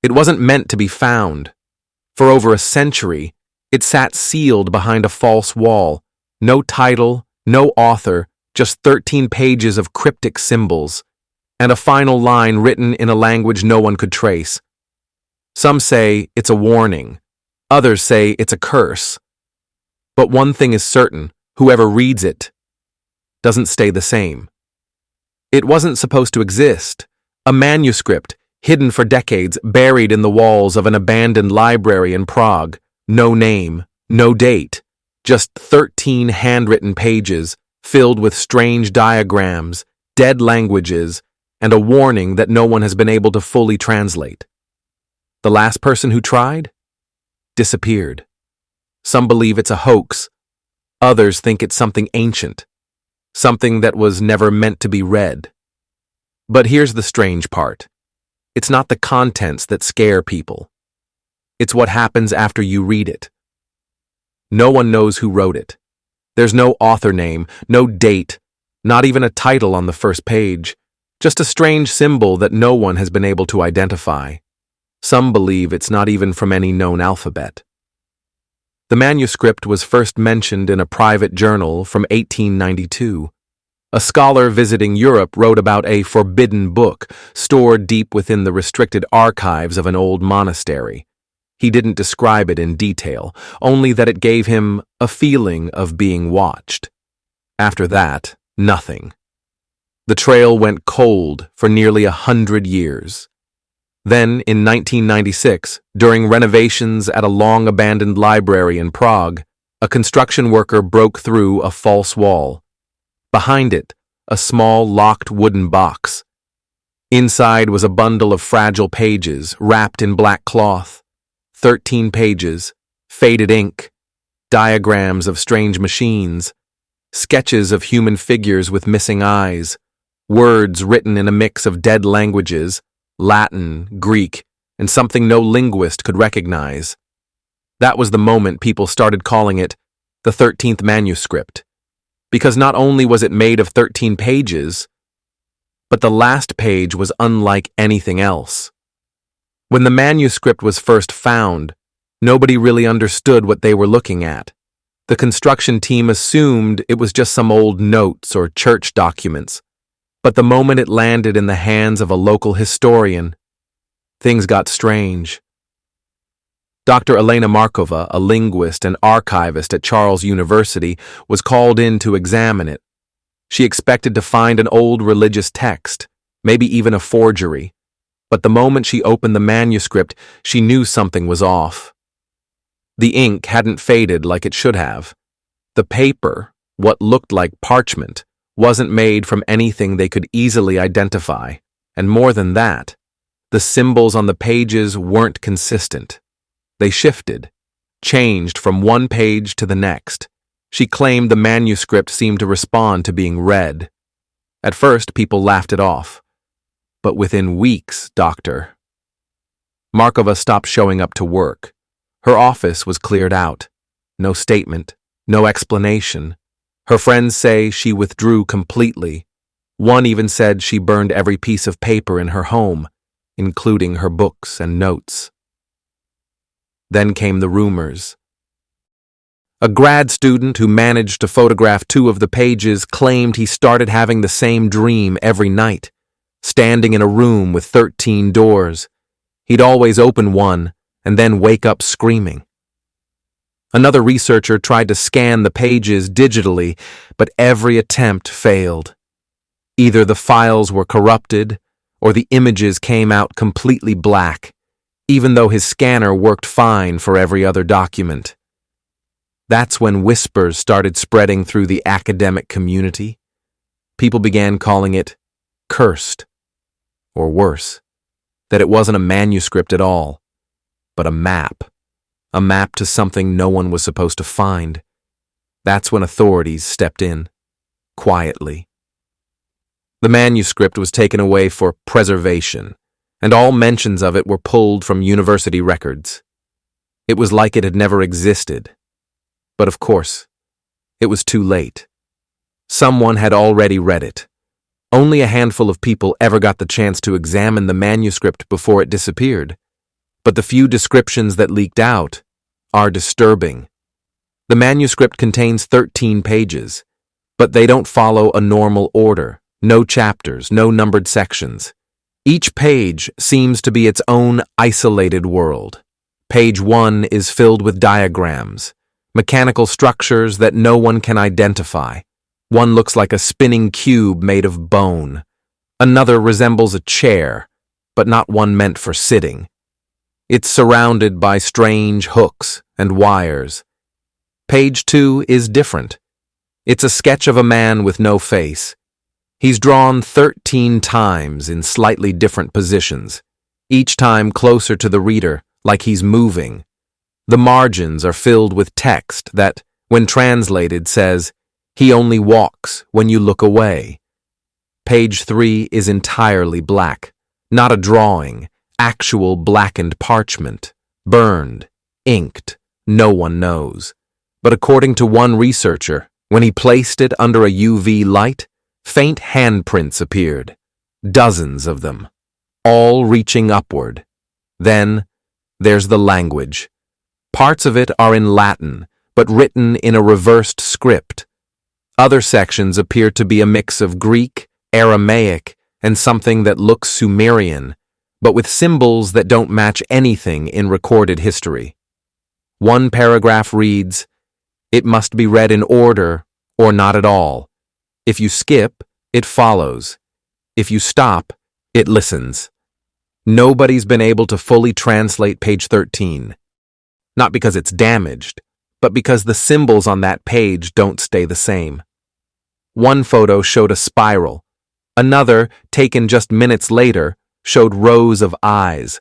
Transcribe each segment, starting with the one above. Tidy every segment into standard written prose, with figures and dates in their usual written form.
It wasn't meant to be found. For over a century, it sat sealed behind a false wall. No title, no author, just 13 pages of cryptic symbols, and a final line written in a language no one could trace. Some say it's a warning. Others say it's a curse. But one thing is certain, whoever reads it doesn't stay the same. It wasn't supposed to exist. A manuscript, hidden for decades, buried in the walls of an abandoned library in Prague. No name, no date, just 13 handwritten pages filled with strange diagrams, dead languages, and a warning that no one has been able to fully translate. The last person who tried? Disappeared. Some believe it's a hoax. Others think it's something ancient, something that was never meant to be read. But here's the strange part. It's not the contents that scare people. It's what happens after you read it. No one knows who wrote it. There's no author name, no date, not even a title on the first page, just a strange symbol that no one has been able to identify. Some believe it's not even from any known alphabet. The manuscript was first mentioned in a private journal from 1892. A scholar visiting Europe wrote about a forbidden book stored deep within the restricted archives of an old monastery. He didn't describe it in detail, only that it gave him a feeling of being watched. After that, nothing. The trail went cold for nearly 100 years. Then, in 1996, during renovations at a long-abandoned library in Prague, a construction worker broke through a false wall. Behind it, a small, locked wooden box. Inside was a bundle of fragile pages wrapped in black cloth. 13 pages, faded ink, diagrams of strange machines, sketches of human figures with missing eyes, words written in a mix of dead languages, Latin, Greek, and something no linguist could recognize. That was the moment people started calling it the 13th Manuscript, because not only was it made of 13 pages, but the last page was unlike anything else. When the manuscript was first found, nobody really understood what they were looking at. The construction team assumed it was just some old notes or church documents. But the moment it landed in the hands of a local historian, things got strange. Dr. Elena Markova, a linguist and archivist at Charles University, was called in to examine it. She expected to find an old religious text, maybe even a forgery. But the moment she opened the manuscript, she knew something was off. The ink hadn't faded like it should have. The paper, what looked like parchment, wasn't made from anything they could easily identify, and more than that, the symbols on the pages weren't consistent. They shifted, changed from one page to the next. She claimed the manuscript seemed to respond to being read. At first, people laughed it off. But within weeks, Doctor. Markova stopped showing up to work. Her office was cleared out. No statement, no explanation. Her friends say she withdrew completely. One even said she burned every piece of paper in her home, including her books and notes. Then came the rumors. A grad student who managed to photograph 2 of the pages claimed he started having the same dream every night, standing in a room with 13 doors. He'd always open one and then wake up screaming. Another researcher tried to scan the pages digitally, but every attempt failed. Either the files were corrupted, or the images came out completely black, even though his scanner worked fine for every other document. That's when whispers started spreading through the academic community. People began calling it cursed, or worse, that it wasn't a manuscript at all, but a map to something no one was supposed to find. That's when authorities stepped in, quietly. The manuscript was taken away for preservation, and all mentions of it were pulled from university records. It was like it had never existed. But of course, it was too late. Someone had already read it. Only a handful of people ever got the chance to examine the manuscript before it disappeared. but the few descriptions that leaked out are disturbing. The manuscript contains 13 pages, but they don't follow a normal order. No chapters, no numbered sections. Each page seems to be its own isolated world. Page 1 is filled with diagrams, mechanical structures that no one can identify. One looks like a spinning cube made of bone. Another resembles a chair, but not one meant for sitting. It's surrounded by strange hooks and wires. Page 2 is different. It's a sketch of a man with no face. He's drawn 13 times in slightly different positions, each time closer to the reader, like he's moving. The margins are filled with text that, when translated, says, "He only walks when you look away." Page 3 is entirely black, not a drawing, actual blackened parchment, burned, inked, no one knows. But according to one researcher, when he placed it under a UV light, faint handprints appeared, dozens of them, all reaching upward. Then there's the language. Parts of it are in Latin, but written in a reversed script. Other sections appear to be a mix of Greek, Aramaic, and something that looks Sumerian, but with symbols that don't match anything in recorded history. One paragraph reads, "It must be read in order or not at all. If you skip, it follows. If you stop, it listens." Nobody's been able to fully translate page 13. Not because it's damaged, but because the symbols on that page don't stay the same. One photo showed a spiral. Another, taken just minutes later, showed rows of eyes.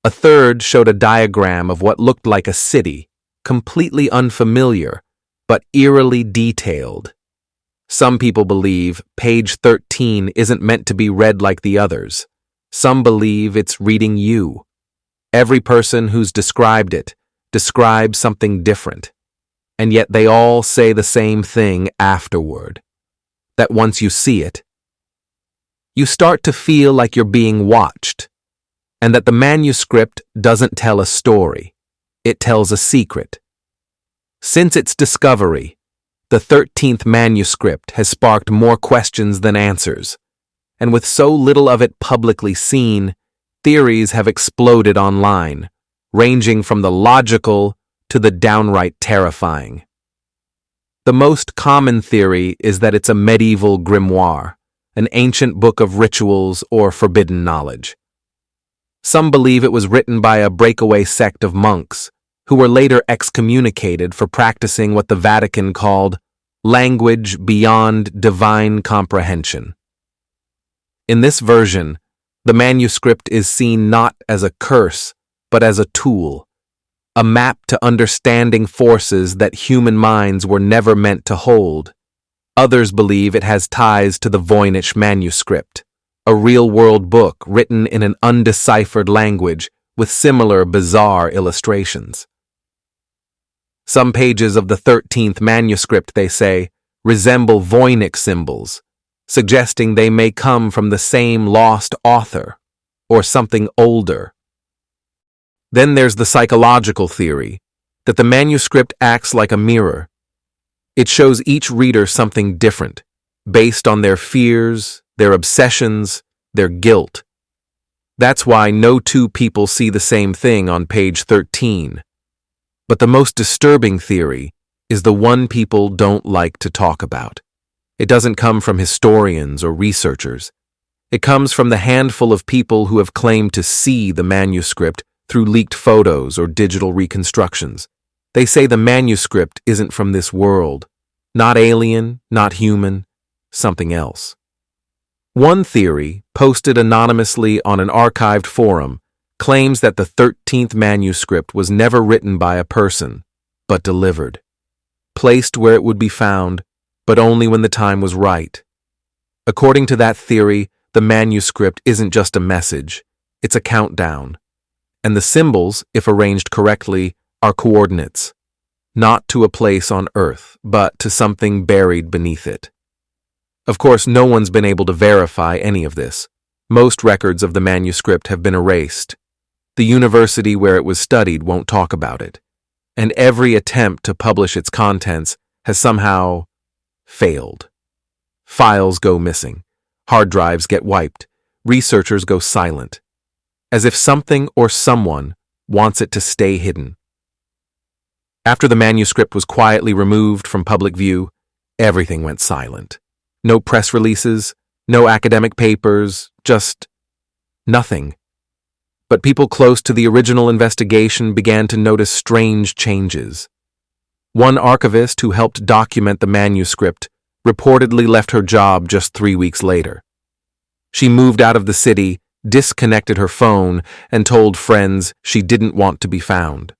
A third showed a diagram of what looked like a city, completely unfamiliar, but eerily detailed. Some people believe page 13 isn't meant to be read like the others. Some believe it's reading you. Every person who's described it describes something different, and yet they all say the same thing afterward. That once you see it, you start to feel like you're being watched, and that the manuscript doesn't tell a story, it tells a secret. Since its discovery, the 13th manuscript has sparked more questions than answers, and with so little of it publicly seen, theories have exploded online, ranging from the logical to the downright terrifying. The most common theory is that it's a medieval grimoire, an ancient book of rituals or forbidden knowledge. Some believe it was written by a breakaway sect of monks, who were later excommunicated for practicing what the Vatican called language beyond divine comprehension. In this version, the manuscript is seen not as a curse, but as a tool, a map to understanding forces that human minds were never meant to hold. Others believe it has ties to the Voynich manuscript, a real-world book written in an undeciphered language with similar bizarre illustrations. Some pages of the 13th manuscript, they say, resemble Voynich symbols, suggesting they may come from the same lost author, or something older. Then there's the psychological theory that the manuscript acts like a mirror. It shows each reader something different, based on their fears, their obsessions, their guilt. That's why no two people see the same thing on page 13. But the most disturbing theory is the one people don't like to talk about. It doesn't come from historians or researchers. It comes from the handful of people who have claimed to see the manuscript through leaked photos or digital reconstructions. They say the manuscript isn't from this world, not alien, not human, something else. One theory, posted anonymously on an archived forum, claims that the 13th manuscript was never written by a person, but delivered, placed where it would be found, but only when the time was right. According to that theory, the manuscript isn't just a message, it's a countdown. And the symbols, if arranged correctly, are coordinates, not to a place on Earth, but to something buried beneath it. Of course, no one's been able to verify any of this. Most records of the manuscript have been erased. The university where it was studied won't talk about it, and every attempt to publish its contents has somehow failed. Files go missing, hard drives get wiped, researchers go silent, as if something or someone wants it to stay hidden. After the manuscript was quietly removed from public view, everything went silent. No press releases, no academic papers, just nothing. But people close to the original investigation began to notice strange changes. One archivist who helped document the manuscript reportedly left her job just 3 weeks later. She moved out of the city, disconnected her phone, and told friends she didn't want to be found.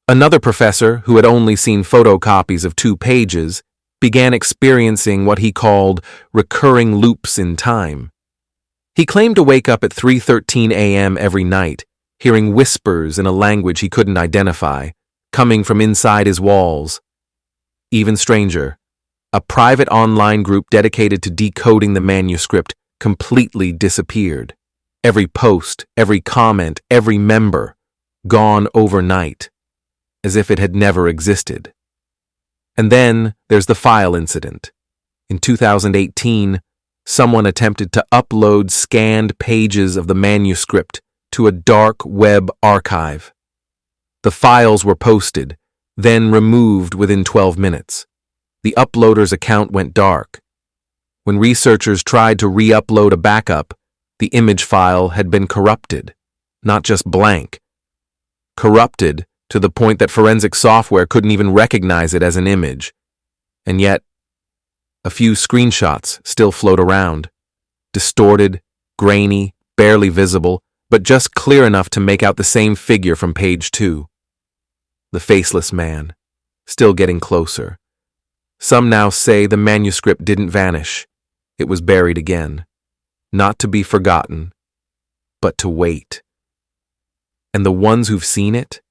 Another professor, who had only seen photocopies of 2 pages, began experiencing what he called recurring loops in time. He claimed to wake up at 3:13 a.m. every night, hearing whispers in a language he couldn't identify, coming from inside his walls. Even stranger, a private online group dedicated to decoding the manuscript completely disappeared. Every post, every comment, every member, gone overnight, as if it had never existed. And then there's the file incident. In 2018, someone attempted to upload scanned pages of the manuscript to a dark web archive. The files were posted, then removed within 12 minutes. The uploader's account went dark. When researchers tried to re-upload a backup, the image file had been corrupted, not just blank. Corrupted to the point that forensic software couldn't even recognize it as an image. And yet, a few screenshots still float around. Distorted, grainy, barely visible, but just clear enough to make out the same figure from page 2. The faceless man, still getting closer. Some now say the manuscript didn't vanish. It was buried again. Not to be forgotten, but to wait. And the ones who've seen it,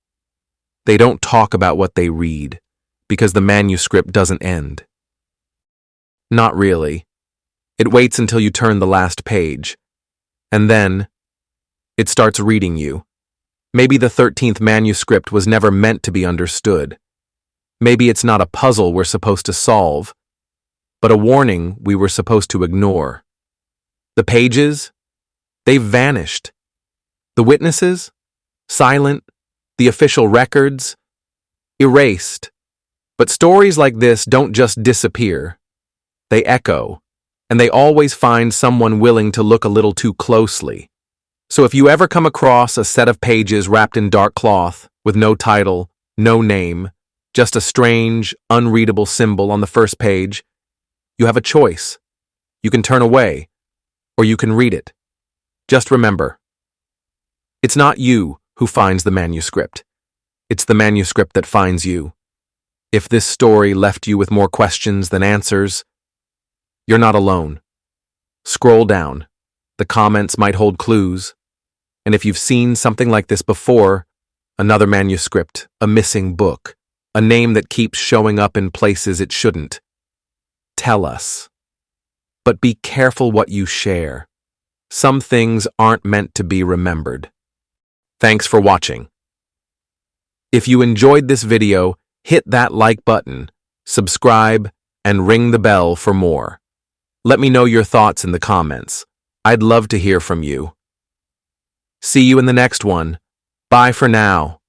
they don't talk about what they read, because the manuscript doesn't end. Not really. It waits until you turn the last page, and then it starts reading you. Maybe the 13th manuscript was never meant to be understood. Maybe it's not a puzzle we're supposed to solve, but a warning we were supposed to ignore. The pages, they've vanished. The witnesses, silent. The official records, erased. But stories like this don't just disappear. They echo, and they always find someone willing to look a little too closely. So if you ever come across a set of pages wrapped in dark cloth, with no title, no name, just a strange, unreadable symbol on the first page, you have a choice. You can turn away, or you can read it. Just remember, it's not you who finds the manuscript. It's the manuscript that finds you. If this story left you with more questions than answers, you're not alone. Scroll down. The comments might hold clues. And if you've seen something like this before, another manuscript, a missing book, a name that keeps showing up in places it shouldn't, tell us. But be careful what you share. Some things aren't meant to be remembered. Thanks for watching. If you enjoyed this video, hit that like button, subscribe, and ring the bell for more. Let me know your thoughts in the comments. I'd love to hear from you. See you in the next one. Bye for now.